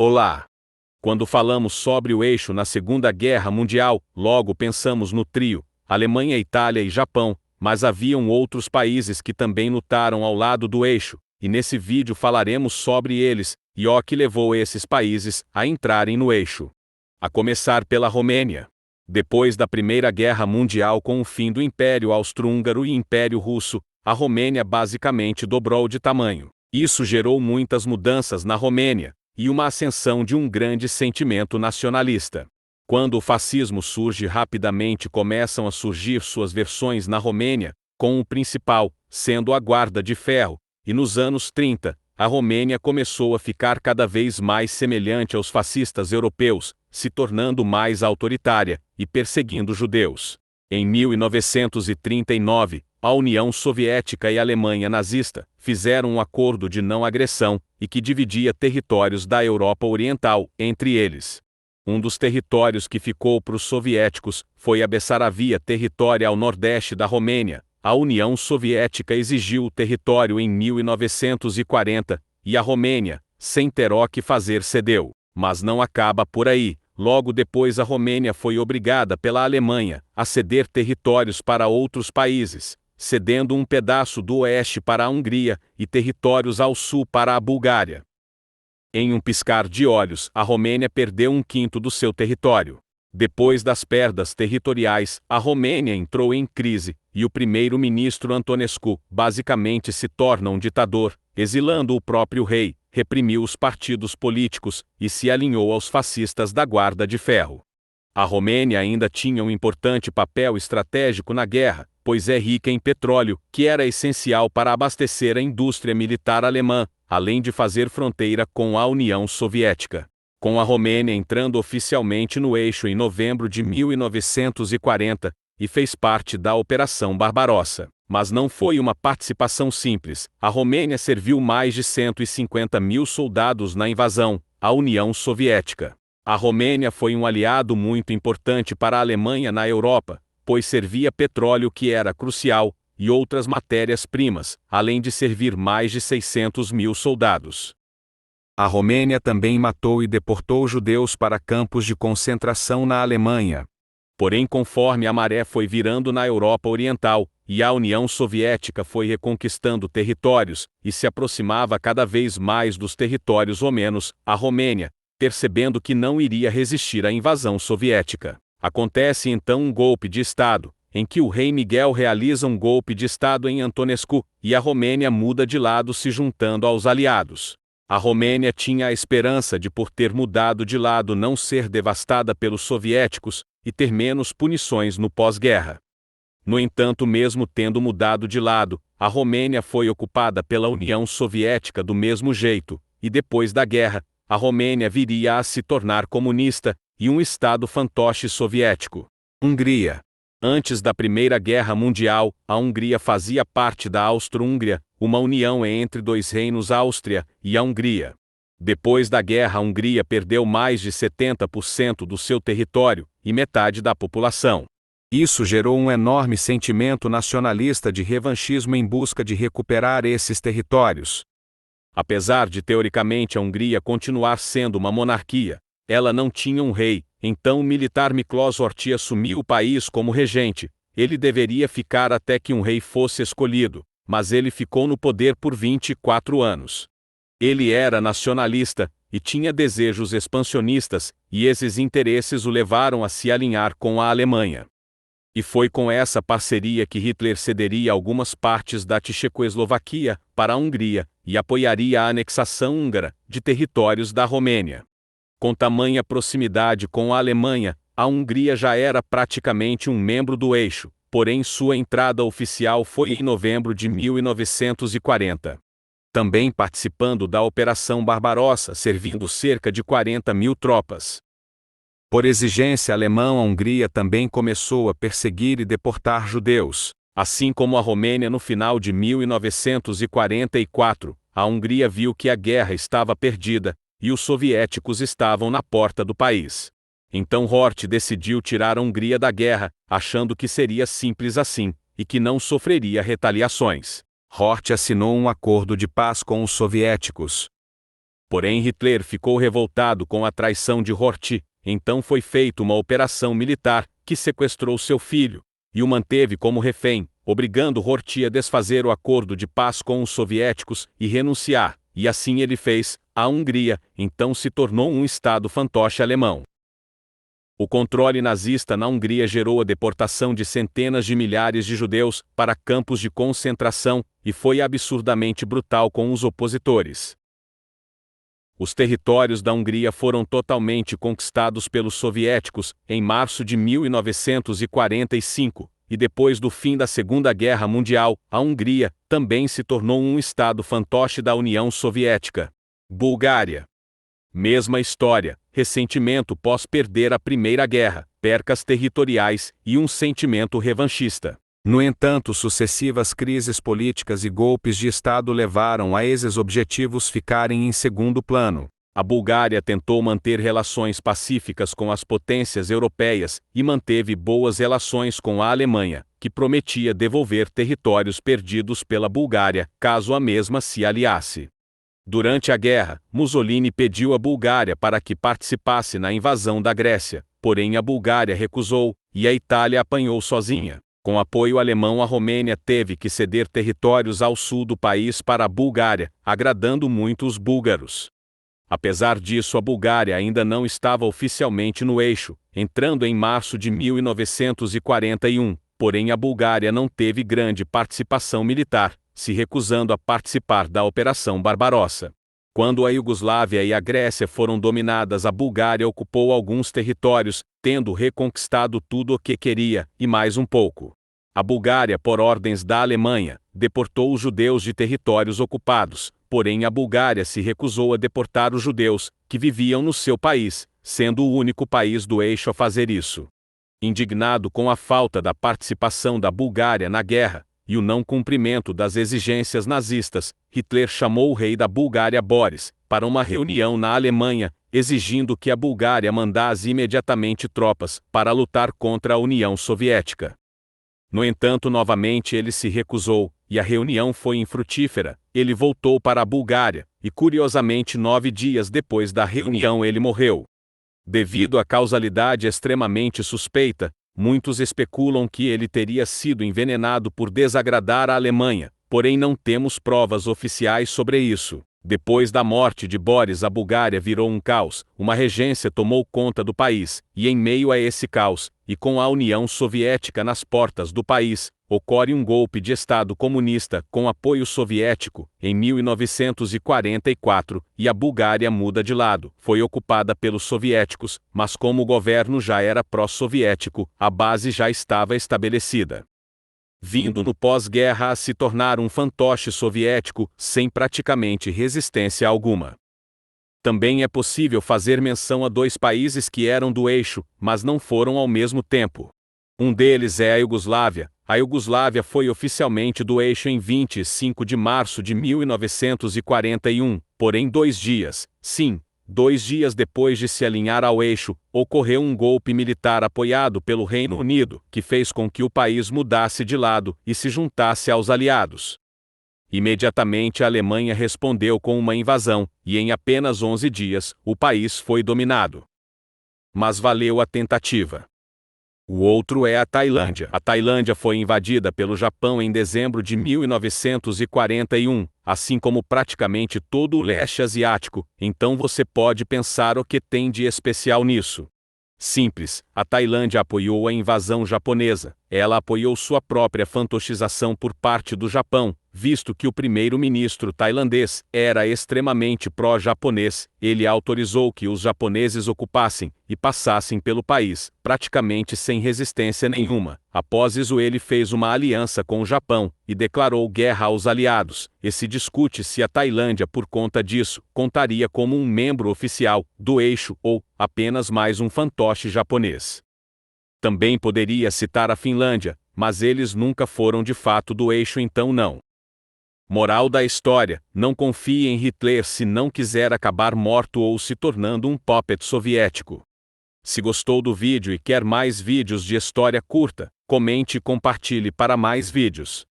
Olá! Quando falamos sobre o eixo na Segunda Guerra Mundial, logo pensamos no trio, Alemanha, Itália e Japão, mas haviam outros países que também lutaram ao lado do eixo, e nesse vídeo falaremos sobre eles, e o que levou esses países a entrarem no eixo. A começar pela Romênia. Depois da Primeira Guerra Mundial, com o fim do Império Austro-Húngaro e Império Russo, a Romênia basicamente dobrou de tamanho. Isso gerou muitas mudanças na Romênia, e uma ascensão de um grande sentimento nacionalista. Quando o fascismo surge rapidamente, começam a surgir suas versões na Romênia, com o principal sendo a Guarda de Ferro, e nos anos 30, a Romênia começou a ficar cada vez mais semelhante aos fascistas europeus, se tornando mais autoritária e perseguindo judeus. Em 1939, a União Soviética e a Alemanha nazista fizeram um acordo de não agressão e que dividia territórios da Europa Oriental entre eles. Um dos territórios que ficou para os soviéticos foi a Bessarabia, território ao nordeste da Romênia. A União Soviética exigiu o território em 1940 e a Romênia, sem ter o que fazer, cedeu. Mas não acaba por aí. Logo depois, a Romênia foi obrigada pela Alemanha a ceder territórios para outros países, cedendo um pedaço do oeste para a Hungria e territórios ao sul para a Bulgária. Em um piscar de olhos, a Romênia perdeu um quinto do seu território. Depois das perdas territoriais, a Romênia entrou em crise, e o primeiro-ministro Antonescu basicamente se torna um ditador, exilando o próprio rei, reprimiu os partidos políticos e se alinhou aos fascistas da Guarda de Ferro. A Romênia ainda tinha um importante papel estratégico na guerra, pois é rica em petróleo, que era essencial para abastecer a indústria militar alemã, além de fazer fronteira com a União Soviética. Com a Romênia entrando oficialmente no eixo em novembro de 1940, e fez parte da Operação Barbarossa. Mas não foi uma participação simples. A Romênia serviu mais de 150 mil soldados na invasão à União Soviética. A Romênia foi um aliado muito importante para a Alemanha na Europa, pois servia petróleo, que era crucial, e outras matérias-primas, além de servir mais de 600 mil soldados. A Romênia também matou e deportou judeus para campos de concentração na Alemanha. Porém, conforme a maré foi virando na Europa Oriental, e a União Soviética foi reconquistando territórios, e se aproximava cada vez mais dos territórios romenos, a Romênia, percebendo que não iria resistir à invasão soviética. Acontece então um golpe de Estado, em que o rei Miguel realiza um golpe de Estado em Antonescu, e a Romênia muda de lado, se juntando aos aliados. A Romênia tinha a esperança de, por ter mudado de lado, não ser devastada pelos soviéticos e ter menos punições no pós-guerra. No entanto, mesmo tendo mudado de lado, a Romênia foi ocupada pela União Soviética do mesmo jeito, e depois da guerra, a Romênia viria a se tornar comunista e um estado fantoche soviético. Hungria. Antes da Primeira Guerra Mundial, a Hungria fazia parte da Áustro-Húngria, uma união entre dois reinos, a Áustria e a Hungria. Depois da guerra, a Hungria perdeu mais de 70% do seu território e metade da população. Isso gerou um enorme sentimento nacionalista de revanchismo em busca de recuperar esses territórios. Apesar de teoricamente a Hungria continuar sendo uma monarquia, ela não tinha um rei, então o militar Miklós Horthy assumiu o país como regente. Ele deveria ficar até que um rei fosse escolhido, mas ele ficou no poder por 24 anos. Ele era nacionalista e tinha desejos expansionistas, e esses interesses o levaram a se alinhar com a Alemanha. E foi com essa parceria que Hitler cederia algumas partes da Tchecoslovaquia para a Hungria e apoiaria a anexação húngara de territórios da Romênia. Com tamanha proximidade com a Alemanha, a Hungria já era praticamente um membro do eixo, porém sua entrada oficial foi em novembro de 1940. Também participando da Operação Barbarossa, servindo cerca de 40 mil tropas. Por exigência alemã, a Hungria também começou a perseguir e deportar judeus. Assim como a Romênia no final de 1944, a Hungria viu que a guerra estava perdida, e os soviéticos estavam na porta do país. Então Horthy decidiu tirar a Hungria da guerra, achando que seria simples assim, e que não sofreria retaliações. Horthy assinou um acordo de paz com os soviéticos. Porém Hitler ficou revoltado com a traição de Horthy, então foi feita uma operação militar, que sequestrou seu filho, e o manteve como refém, obrigando Horthy a desfazer o acordo de paz com os soviéticos e renunciar, e assim ele fez. A Hungria, então se tornou um estado fantoche alemão. O controle nazista na Hungria gerou a deportação de centenas de milhares de judeus para campos de concentração, e foi absurdamente brutal com os opositores. Os territórios da Hungria foram totalmente conquistados pelos soviéticos em março de 1945, e depois do fim da Segunda Guerra Mundial, a Hungria também se tornou um estado fantoche da União Soviética. Bulgária. Mesma história, ressentimento pós perder a Primeira Guerra, percas territoriais e um sentimento revanchista. No entanto, sucessivas crises políticas e golpes de Estado levaram a esses objetivos ficarem em segundo plano. A Bulgária tentou manter relações pacíficas com as potências europeias e manteve boas relações com a Alemanha, que prometia devolver territórios perdidos pela Bulgária, caso a mesma se aliasse. Durante a guerra, Mussolini pediu à Bulgária para que participasse na invasão da Grécia, porém a Bulgária recusou, e a Itália apanhou sozinha. Com apoio alemão, a Romênia teve que ceder territórios ao sul do país para a Bulgária, agradando muito os búlgaros. Apesar disso, a Bulgária ainda não estava oficialmente no eixo, entrando em março de 1941, porém a Bulgária não teve grande participação militar, se recusando a participar da Operação Barbarossa. Quando a Iugoslávia e a Grécia foram dominadas, a Bulgária ocupou alguns territórios, tendo reconquistado tudo o que queria, e mais um pouco. A Bulgária, por ordens da Alemanha, deportou os judeus de territórios ocupados, porém a Bulgária se recusou a deportar os judeus, que viviam no seu país, sendo o único país do eixo a fazer isso. Indignado com a falta da participação da Bulgária na guerra, e o não cumprimento das exigências nazistas, Hitler chamou o rei da Bulgária Boris para uma reunião na Alemanha, exigindo que a Bulgária mandasse imediatamente tropas para lutar contra a União Soviética. No entanto, novamente ele se recusou, e a reunião foi infrutífera. Ele voltou para a Bulgária, e curiosamente 9 dias depois da reunião ele morreu. Devido à causalidade extremamente suspeita, muitos especulam que ele teria sido envenenado por desagradar a Alemanha, porém não temos provas oficiais sobre isso. Depois da morte de Boris, a Bulgária virou um caos, uma regência tomou conta do país, e em meio a esse caos, e com a União Soviética nas portas do país, ocorre um golpe de Estado comunista com apoio soviético, em 1944, e a Bulgária muda de lado. Foi ocupada pelos soviéticos, mas como o governo já era pró-soviético, a base já estava estabelecida. Vindo no pós-guerra a se tornar um fantoche soviético, sem praticamente resistência alguma. Também é possível fazer menção a 2 países que eram do eixo, mas não foram ao mesmo tempo. Um deles é a Iugoslávia. A Iugoslávia foi oficialmente do eixo em 25 de março de 1941, porém 2 dias, sim, 2 dias depois de se alinhar ao eixo, ocorreu um golpe militar apoiado pelo Reino Unido, que fez com que o país mudasse de lado e se juntasse aos aliados. Imediatamente a Alemanha respondeu com uma invasão, e em apenas 11 dias, o país foi dominado. Mas valeu a tentativa. O outro é a Tailândia. A Tailândia foi invadida pelo Japão em dezembro de 1941, assim como praticamente todo o leste asiático, então você pode pensar o que tem de especial nisso. Simples, a Tailândia apoiou a invasão japonesa, ela apoiou sua própria fantochização por parte do Japão, visto que o primeiro-ministro tailandês era extremamente pró-japonês, ele autorizou que os japoneses ocupassem e passassem pelo país, praticamente sem resistência nenhuma. Após isso ele fez uma aliança com o Japão e declarou guerra aos aliados, e se discute se a Tailândia por conta disso contaria como um membro oficial do eixo ou apenas mais um fantoche japonês. Também poderia citar a Finlândia, mas eles nunca foram de fato do eixo, então não. Moral da história: não confie em Hitler se não quiser acabar morto ou se tornando um puppet soviético. Se gostou do vídeo e quer mais vídeos de história curta, comente e compartilhe para mais vídeos.